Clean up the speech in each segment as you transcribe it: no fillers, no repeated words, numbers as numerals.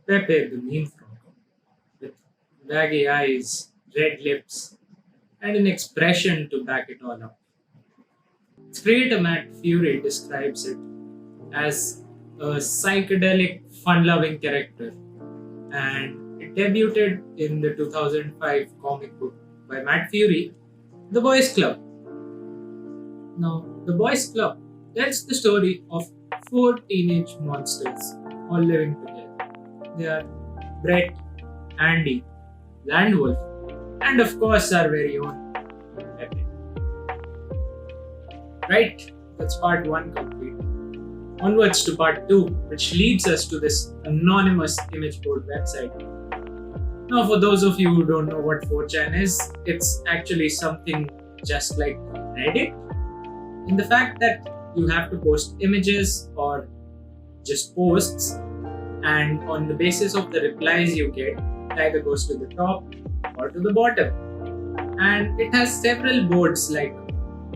Pepe the mean frog, with baggy eyes, red lips, and an expression to back it all up. Its creator Matt Fury describes it as a psychedelic, fun loving character, and it debuted in the 2005 comic book by Matt Fury, The Boys Club. Now, The Boys Club tells the story of four teenage monsters all living together. They are Brett, Andy, Landwolf, and of course our very own Pepe. Right, that's part 1 complete. Onwards to part 2, which leads us to this anonymous image board website. Now, for those of you who don't know what 4chan is, it's actually something just like Reddit, in the fact that you have to post images or just posts, and on the basis of the replies you get, it either goes to the top or to the bottom. And it has several boards like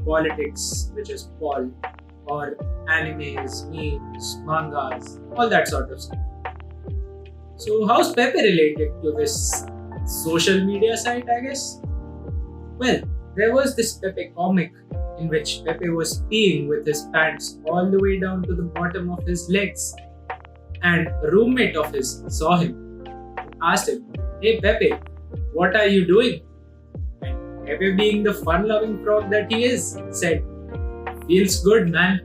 politics, which is Paul, or animes, memes, mangas, all that sort of stuff. So, how's Pepe related to this social media site, I guess? Well, there was this Pepe comic in which Pepe was peeing with his pants all the way down to the bottom of his legs. And a roommate of his saw him and asked him, "Hey Pepe, what are you doing?" And Pepe, being the fun loving frog that he is, said, "Feels good, man."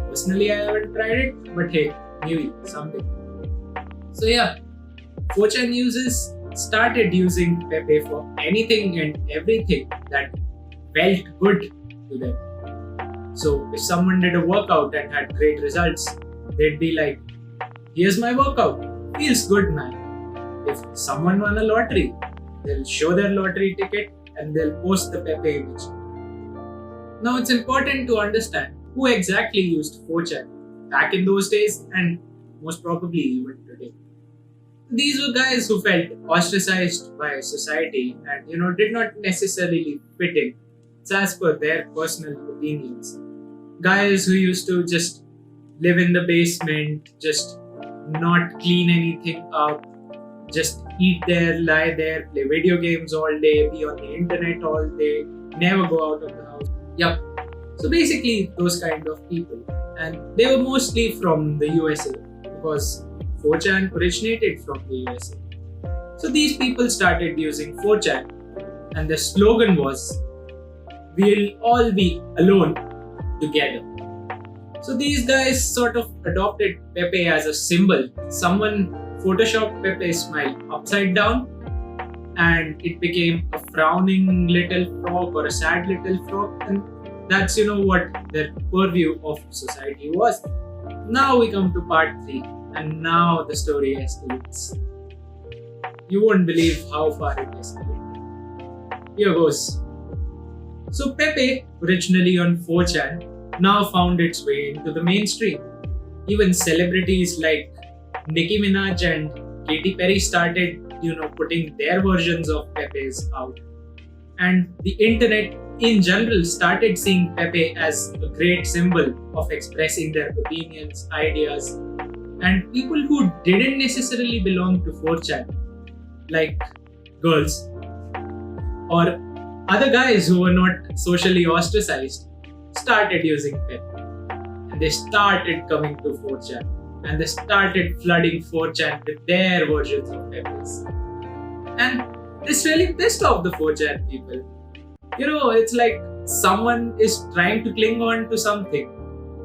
Personally, I haven't tried it, but hey, maybe someday. So yeah, 4chan users started using Pepe for anything and everything that felt good to them. So if someone did a workout and had great results, they'd be like, "Here's my workout. Feels good, man." If someone won a lottery, they'll show their lottery ticket and they'll post the Pepe image. Now it's important to understand who exactly used 4chan back in those days and most probably even today. These were guys who felt ostracized by society and did not necessarily fit in. It's as per their personal opinions. Guys who used to just live in the basement, just not clean anything up, just eat there, lie there, play video games all day, be on the internet all day, never go out of the house. Yup. So basically, those kind of people. And they were mostly from the USA because 4chan originated from the USA. So these people started using 4chan, and the slogan was, "We'll all be alone together." So these guys sort of adopted Pepe as a symbol. Someone photoshopped Pepe's smile upside down, and it became a frowning little frog or a sad little frog, and that's what their purview of society was. Now we come to part 3, and now the story escalates. You won't believe how far it escalated. Here goes. So Pepe, originally on 4chan, now found its way into the mainstream. Even celebrities like Nicki Minaj and Katy Perry started, putting their versions of Pepe's out. And the internet in general started seeing Pepe as a great symbol of expressing their opinions, ideas, and people who didn't necessarily belong to 4chan, like girls or other guys who were not socially ostracized, started using Pepe. And they started coming to 4chan. And they started flooding 4chan with their versions of Pepes. And this really pissed off the 4chan people. It's like someone is trying to cling on to something.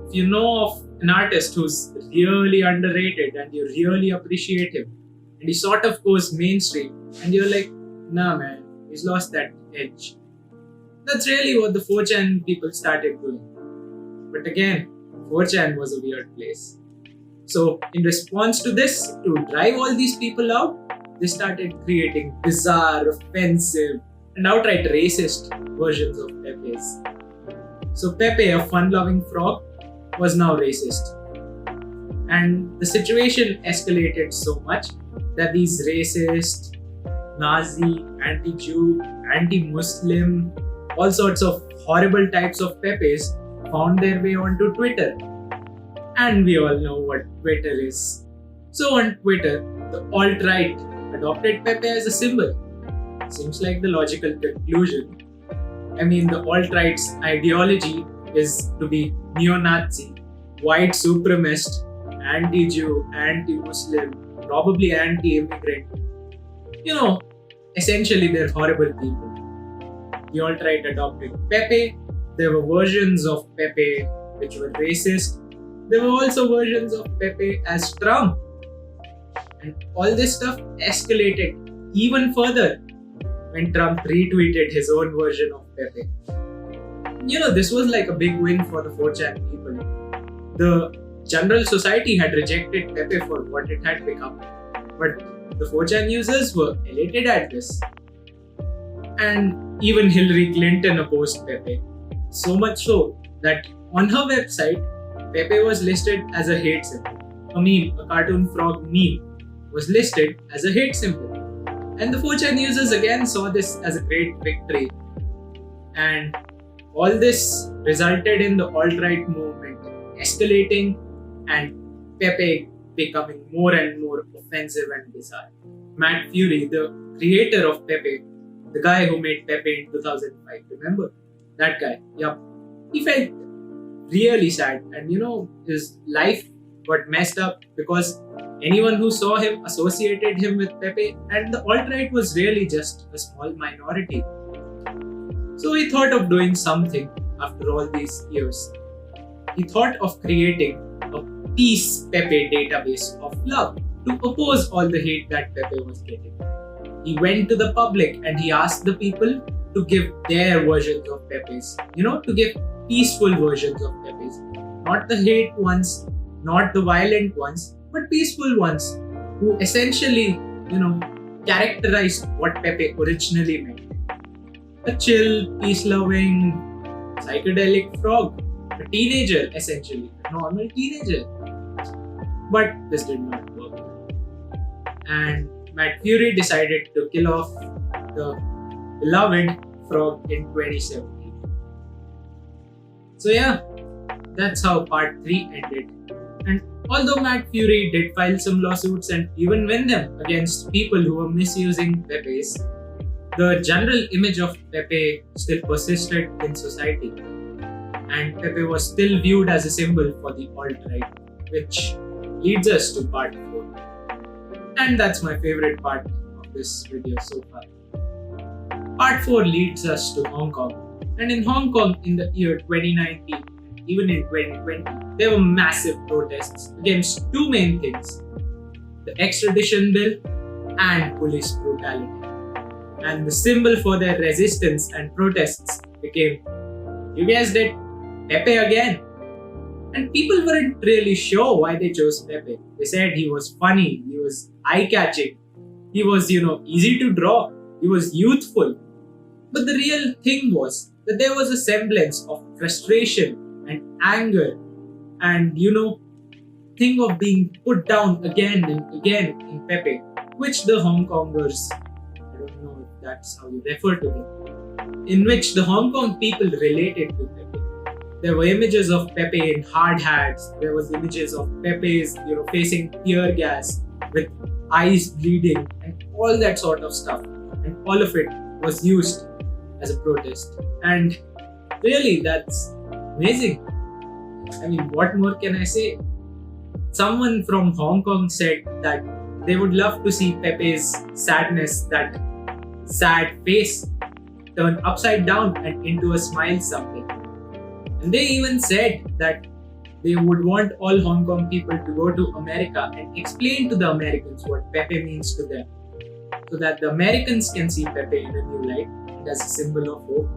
If you know of an artist who's really underrated and you really appreciate him, and he sort of goes mainstream, and you're like, "Nah, man, he's lost that edge." That's really what the 4chan people started doing. But again, 4chan was a weird place. So, in response to this, to drive all these people out, they started creating bizarre, offensive, and outright racist versions of Pepe's. So, Pepe, a fun-loving frog, was now racist. And the situation escalated so much that these racist, Nazi, anti-Jew, anti-Muslim, all sorts of horrible types of Pepes found their way onto Twitter. And we all know what Twitter is. So on Twitter, the alt-right adopted Pepe as a symbol. Seems like the logical conclusion. I mean, the alt-right's ideology is to be neo-Nazi, white supremacist, anti-Jew, anti-Muslim, probably anti-immigrant. You know, essentially they're horrible people. The alt-right adopted Pepe. There were versions of Pepe which were racist. There were also versions of Pepe as Trump. And all this stuff escalated even further when Trump retweeted his own version of Pepe. This was like a big win for the 4chan people. The general society had rejected Pepe for what it had become, but the 4chan users were elated at this. And even Hillary Clinton opposed Pepe. So much so that on her website, Pepe was listed as a hate symbol. A meme, a cartoon frog meme, was listed as a hate symbol. And the 4chan users again saw this as a great victory. And all this resulted in the alt-right movement escalating and Pepe becoming more and more offensive and bizarre. Matt Fury, the creator of Pepe, the guy who made Pepe in 2005, remember? That guy, yup. He felt really sad and his life got messed up because anyone who saw him associated him with Pepe, and the alt-right was really just a small minority. So he thought of doing something after all these years. He thought of creating a peace Pepe database of love to oppose all the hate that Pepe was getting. He went to the public and he asked the people to give their versions of Pepe's, to give peaceful versions of Pepe's. Not the hate ones, not the violent ones, but peaceful ones who essentially, characterized what Pepe originally meant. A chill, peace-loving, psychedelic frog. A teenager, essentially. A normal teenager. But this did not work. And Matt Fury decided to kill off the beloved frog in 2017. So yeah, that's how part 3 ended. And although Matt Fury did file some lawsuits and even win them against people who were misusing Pepe's, the general image of Pepe still persisted in society. And Pepe was still viewed as a symbol for the alt-right, which leads us to part 4. And that's my favorite part of this video so far. Part 4 leads us to Hong Kong. And in Hong Kong in the year 2019, even in 2020, there were massive protests against two main things: the extradition bill and police brutality. And the symbol for their resistance and protests became, you guessed it, Pepe again. And people weren't really sure why they chose Pepe. They said he was funny, he was eye-catching, he was, easy to draw, he was youthful. But the real thing was that there was a semblance of frustration and anger and, thing of being put down again and again in Pepe, which the Hong Kongers, I don't know if that's how you refer to them, in which the Hong Kong people related to Pepe. There were images of Pepe in hard hats, there was images of Pepe's, facing tear gas with eyes bleeding and all that sort of stuff. And all of it was used as a protest. And really, that's amazing. I mean, what more can I say? Someone from Hong Kong said that they would love to see Pepe's sadness, that sad face, turn upside down and into a smile someday. And they even said that they would want all Hong Kong people to go to America and explain to the Americans what Pepe means to them, so that the Americans can see Pepe in a new light and as a symbol of hope,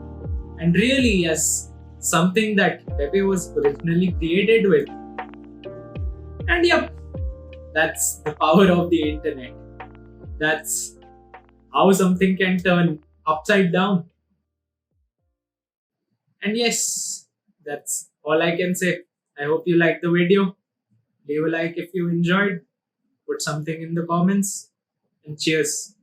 and really as something that Pepe was originally created with. And yep, that's the power of the internet. That's how something can turn upside down. And yes, that's all I can say. I hope you liked the video. Leave a like if you enjoyed. Put something in the comments. And cheers.